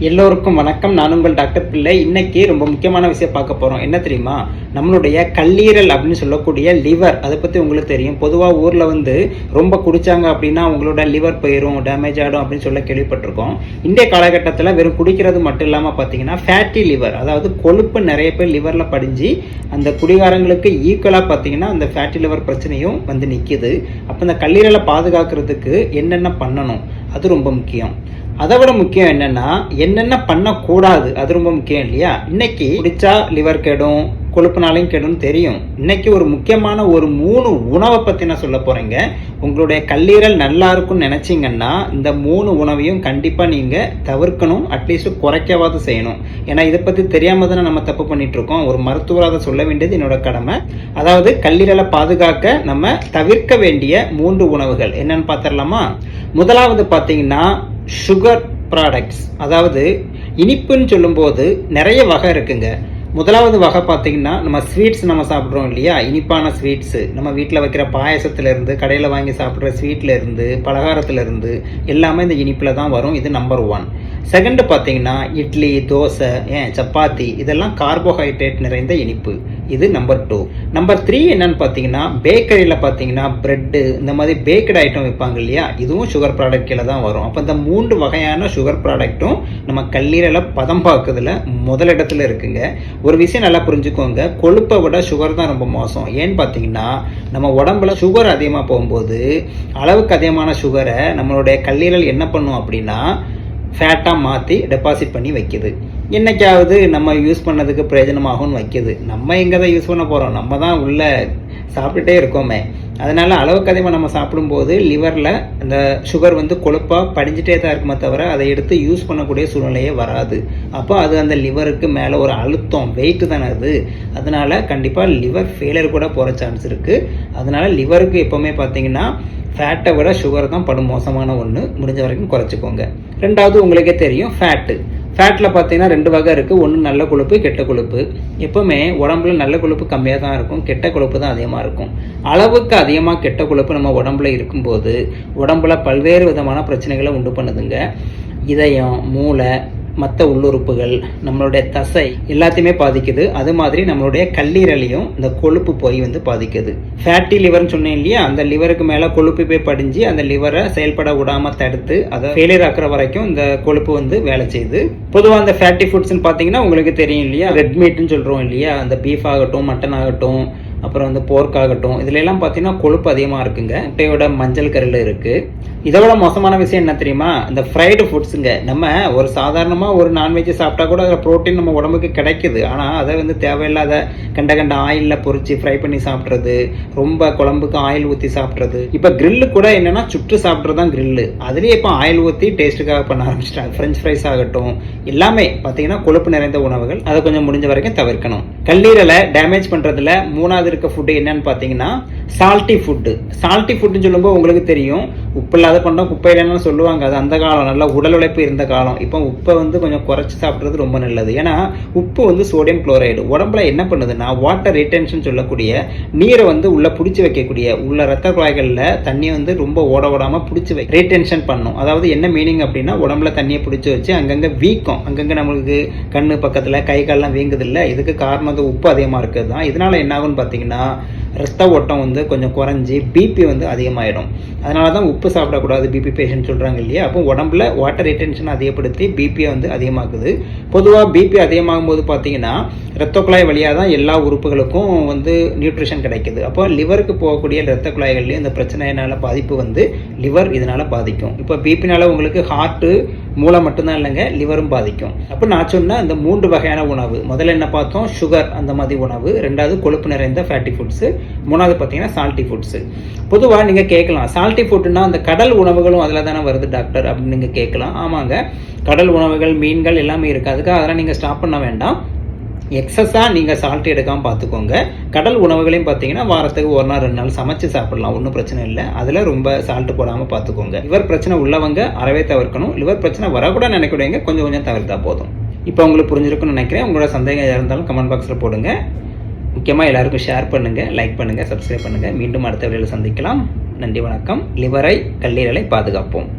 எல்லோருக்கும் வணக்கம். நான் உங்கள் டாக்டர் பிள்ளை. இன்னைக்கு ரொம்ப முக்கியமான விஷயம் பார்க்க போகிறோம். என்ன தெரியுமா? நம்மளுடைய கல்லீரல் அப்படின்னு சொல்லக்கூடிய லிவர், அதை பற்றி உங்களுக்கு தெரியும். பொதுவாக ஊரில் ரொம்ப குடித்தாங்க அப்படின்னா உங்களோட லிவர் போயிடும், டேமேஜ் ஆகிடும் அப்படின்னு சொல்ல கேள்விப்பட்டிருக்கோம். இன்றைய காலகட்டத்தில் வெறும் குடிக்கிறது மட்டும் இல்லாமல் பார்த்தீங்கன்னா ஃபேட்டி லிவர், அதாவது கொழுப்பு நிறைய பேர் லிவரில் படிஞ்சு அந்த குடிகாரங்களுக்கு ஈக்குவலாக பார்த்தீங்கன்னா அந்த ஃபேட்டி லிவர் பிரச்சனையும் நிற்கிது. அப்போ இந்த கல்லீரலை பாதுகாக்கிறதுக்கு என்னென்ன பண்ணணும், அது ரொம்ப முக்கியம். அதை விட முக்கியம் என்னென்ன பண்ணக்கூடாது, அது ரொம்ப முக்கியம் இல்லையா? இன்னைக்கு குடிச்சா லிவர் கெடும், கொழுப்புனாலையும் கெடும்னு தெரியும். இன்னைக்கு ஒரு முக்கியமான ஒரு 3 உணவை பற்றி நான் சொல்ல போகிறேங்க. உங்களுடைய கல்லீரல் நல்லா இருக்கும்னு நினச்சிங்கன்னா இந்த 3 உணவையும் கண்டிப்பாக நீங்கள் தவிர்க்கணும், அட்லீஸ்ட் குறைக்கவாது செய்யணும். ஏன்னா இதை பற்றி தெரியாமல் தானே நம்ம தப்பு பண்ணிட்டு இருக்கோம். ஒரு மருத்துவராக அதை சொல்ல வேண்டியது என்னோட கடமை. அதாவது கல்லீரலை பாதுகாக்க நம்ம தவிர்க்க வேண்டிய 3 உணவுகள் என்னன்னு பார்த்துடலாமா? முதலாவது பார்த்தீங்கன்னா சுகர் ப்ராடக்ட்ஸ், அதாவது இனிப்புன்னு சொல்லும்போது நிறைய வகை இருக்குங்க. முதலாவது வகை பார்த்தீங்கன்னா நம்ம ஸ்வீட்ஸ் நம்ம சாப்பிட்றோம் இல்லையா? இனிப்பான ஸ்வீட்ஸு நம்ம வீட்டில் வைக்கிற பாயசத்துலேருந்து, கடையில் வாங்கி சாப்பிட்ற ஸ்வீட்லேருந்து, பலகாரத்துலேருந்து எல்லாமே இந்த இனிப்பில் தான் வரும். இது நம்பர் 1. செகண்டு பார்த்தீங்கன்னா இட்லி, தோசை, சப்பாத்தி, இதெல்லாம் கார்போஹைட்ரேட் நிறைந்த இனிப்பு. இது நம்பர் 2. நம்பர் 3 என்னன்னு பார்த்தீங்கன்னா பேக்கரியில் பார்த்தீங்கன்னா ப்ரெட்டு, இந்த மாதிரி பேக்கட் ஐட்டம் வைப்பாங்க இல்லையா? இதுவும் சுகர் ப்ராடக்ட் கீழே தான் வரும். அப்போ இந்த 3 வகையான சுகர் ப்ராடக்ட்டும் நம்ம கல்லீரலை பதம் பார்க்கறதுல முதலிடத்துல இருக்குங்க. ஒரு விஷயம் நல்லா புரிஞ்சுக்கோங்க, கொழுப்பை விட சுகர் தான் ரொம்ப மோசம். ஏன்னு பார்த்தீங்கன்னா நம்ம உடம்புல சுகர் அதிகமாக போகும்போது அளவுக்கு அதிகமான சுகரை நம்மளுடைய கல்லீரல் என்ன பண்ணும் அப்படின்னா ஃபேட்டாக மாற்றி டெபாசிட் பண்ணி வைக்கிது. என்னைக்காவது நம்ம யூஸ் பண்ணதுக்கு பிரயோஜனமாகும்னு வைக்கிது. நம்ம எங்கே தான் யூஸ் பண்ண போகிறோம்? நம்ம தான் உள்ளே சாப்பிட்டுட்டே இருக்கோமே. அதனால் அளவுக்கு அதிகமாக நம்ம சாப்பிடும்போது லிவரில் அந்த சுகர் கொழுப்பாக படிஞ்சிட்டே தான் இருக்குமே தவிர அதை எடுத்து யூஸ் பண்ணக்கூடிய சூழ்நிலையே வராது. அப்போ அது அந்த லிவருக்கு மேலே ஒரு அழுத்தம், வெயிட்டு தானே அது. அதனால் கண்டிப்பாக லிவர் ஃபெயிலியர் கூட போகிற சான்ஸ் இருக்குது. அதனால் லிவருக்கு எப்போவுமே பார்த்தீங்கன்னா ஃபேட்டை விட சுகர் தான் படும் மோசமான ஒன்று. முடிஞ்ச வரைக்கும் குறைச்சிக்கோங்க. ரெண்டாவது உங்களுக்கே தெரியும் ஃபேட்டில் பார்த்தீங்கன்னா 2 வகை இருக்குது. ஒன்று நல்ல கொழுப்பு, கெட்ட கொழுப்பு. எப்போவுமே உடம்புல நல்ல கொழுப்பு கம்மியாக தான் இருக்கும், கெட்ட கொழுப்பு தான் அதிகமாக இருக்கும். அளவுக்கு அதிகமாக கெட்ட கொழுப்பு நம்ம உடம்புல இருக்கும்போது உடம்புல பல்வேறு விதமான பிரச்சனைகளை உண்டு பண்ணுதுங்க. இதயம், மூளை, மற்ற உள்ளுறுப்புகள், நம்மளுடைய தசை எல்லாத்தையுமே பாதிக்குது. அது மாதிரி நம்மளுடைய கல்லீரலையும் இந்த கொழுப்பு போய் பாதிக்குது. ஃபேட்டி லிவர்னு சொன்னேன் இல்லையா? அந்த லிவருக்கு மேலே கொழுப்பு போய் படிஞ்சு அந்த லிவரை செயல்பட விடாமல் தடுத்து அதை ஃபெயிலியர் ஆக்குற வரைக்கும் இந்த கொழுப்பு வேலை செய்யுது. பொதுவாக அந்த ஃபேட்டி ஃபுட்ஸ்ன்னு பார்த்தீங்கன்னா உங்களுக்கு தெரியும் இல்லையா? ரெட் மீட்னு சொல்கிறோம் இல்லையா? அந்த பீஃப் ஆகட்டும், மட்டன் ஆகட்டும், அப்புறம் போர்க் ஆகட்டும், இதுல எல்லாம் பார்த்தீங்கன்னா கொழுப்பு அதிகமாக இருக்குங்க. முட்டையோட மஞ்சள் கருவில் இருக்குது. இதோட மோசமான விஷயம் என்ன தெரியுமா? இந்த ஃப்ரைடு ஃபுட்ஸுங்க. நம்ம ஒரு சாதாரணமாக ஒரு நான்வெஜ் சாப்பிட்டா கூட அதில் ப்ரோட்டீன் நம்ம உடம்புக்கு கிடைக்குது. ஆனால் அதை தேவையில்லாத கண்ட ஆயிலில் பொரிச்சு ஃப்ரை பண்ணி சாப்பிட்றது, ரொம்ப குழம்புக்கு ஆயில் ஊற்றி சாப்பிட்றது. இப்போ கிரில்லு கூட என்னென்னா சுட்டு சாப்பிட்றது தான் கிரில்லு. அதுலேயே இப்போ ஆயில் ஊற்றி டேஸ்ட்டுக்காக பண்ண ஆரம்பிச்சிட்டாங்க. ஃப்ரெஞ்ச் ஃப்ரைஸ் ஆகட்டும், எல்லாமே பார்த்தீங்கன்னா கொழுப்பு நிறைந்த உணவுகள். அதை கொஞ்சம் முடிஞ்ச வரைக்கும் தவிர்க்கணும். கல்லீரலை டேமேஜ் பண்ணுறதுல 3வது இருக்க ஃபுட்டு என்னன்னு பார்த்தீங்கன்னா சால்ட்டி ஃபுட்டு. சால்ட்டி ஃபுட்டுன்னு சொல்லும்போது உங்களுக்கு தெரியும், உப்பு இல்லாத பண்டம் குப்பை இல்லைன்னு சொல்லுவாங்க. அது அந்த காலம், நல்லா உடல் உழைப்பு இருந்த காலம். இப்போ உப்பை கொஞ்சம் குறைச்சி சாப்பிட்றது ரொம்ப நல்லது. ஏன்னா உப்பு சோடியம் குளோரைடு உடம்புல என்ன பண்ணுதுன்னா வாட்டர் ரிட்டென்ஷன் சொல்லக்கூடிய நீரை உள்ள பிடிச்சி வைக்கக்கூடிய உள்ள ரத்த குழாய்களில் தண்ணியை ரொம்ப ஓட ஓடாமல் பிடிச்சி ரீடென்ஷன் பண்ணும். அதாவது என்ன மீனிங் அப்படின்னா உடம்புல தண்ணியை பிடிச்சி வச்சு அங்கங்கே வீக்கம், அங்கங்கே நம்மளுக்கு கண்ணு பக்கத்தில் கை கால்லாம் வீங்குது இல்லை? இதுக்கு காரணம் உப்பு அதிகமாக இருக்கிறது தான். இதனால என்ன ஆகும்னு பார்த்தீங்கன்னா ரத்த ஓட்டம் கொஞ்சம் குறைஞ்சி பிபி அதிகமாகிடும். அதனால தான் உப்பு சாப்பிடக்கூடாது பிபி பேஷண்ட் சொல்கிறாங்க இல்லையா? அப்போ உடம்புல வாட்டர் ரிட்டென்ஷன் அதிகப்படுத்தி பிபியை அதிகமாக்குது. பொதுவாக பிபி அதிகமாகும் போது பார்த்தீங்கன்னா ரத்த குழாய் வழியாக தான் எல்லா உறுப்புகளுக்கும் நியூட்ரிஷன் கிடைக்குது. அப்போ லிவருக்கு போகக்கூடிய ரத்த குழாய்கள்லேயும் இந்த பிரச்சனையினால பாதிப்பு லிவர் இதனால் பாதிக்கும். இப்போ பிபினால உங்களுக்கு ஹார்ட்டு, மூளை மட்டும்தான் இல்லைங்க, லிவரும் பாதிக்கும். அப்போ நான் சொன்ன இந்த 3 வகையான உணவு, முதல்ல என்ன பார்த்தோம்? சுகர் அந்த மாதிரி உணவு. 2வது கொழுப்பு நிறைந்த ஃபேட்டி ஃபுட்ஸு. 3வது பார்த்தீங்கன்னா சால்ட்டி ஃபுட்ஸு. பொதுவாக நீங்கள் கேட்கலாம், சால்ட்டி ஃபுட்டுன்னா அந்த கடல் உணவுகளும் அதில் தானே வருது டாக்டர் அப்படின்னு நீங்கள் கேட்கலாம். ஆமாங்க, கடல் உணவுகள், மீன்கள் எல்லாமே இருக்குது. அதுக்காக அதெல்லாம் நீங்கள் ஸ்டாப் பண்ண வேண்டாம். எக்ஸஸாக நீங்கள் சால்ட் எடுக்காமல் பார்த்துக்கோங்க. கடல் உணவுகளையும் பார்த்தீங்கன்னா வாரத்துக்கு 1 நாள் 2 நாள் சமைச்சு சாப்பிடலாம், ஒன்றும் பிரச்சனை இல்லை. அதில் ரொம்ப சால்ட் போடாமல் பார்த்துக்கோங்க. லிவர் பிரச்சனை உள்ளவங்க அறவே தவிர்க்கணும். லிவர் பிரச்சனை வரக்கூட நினைக்கிறவங்க கொஞ்சம் கொஞ்சம் தவிர்த்தா போதும். இப்போ உங்களுக்கு புரிஞ்சிருக்குன்னு நினைக்கிறேன். உங்களோட சந்தேகம் இருந்தாலும் கமெண்ட் பாக்ஸில் போடுங்க. முக்கியமாக எல்லாருக்கும் ஷேர் பண்ணுங்கள், லைக் பண்ணுங்கள், சப்ஸ்கிரைப் பண்ணுங்கள். மீண்டும் அடுத்த வீடியோவில் சந்திக்கலாம். நன்றி, வணக்கம். லிவரை, கல்லீரலை பாதுகாப்போம்.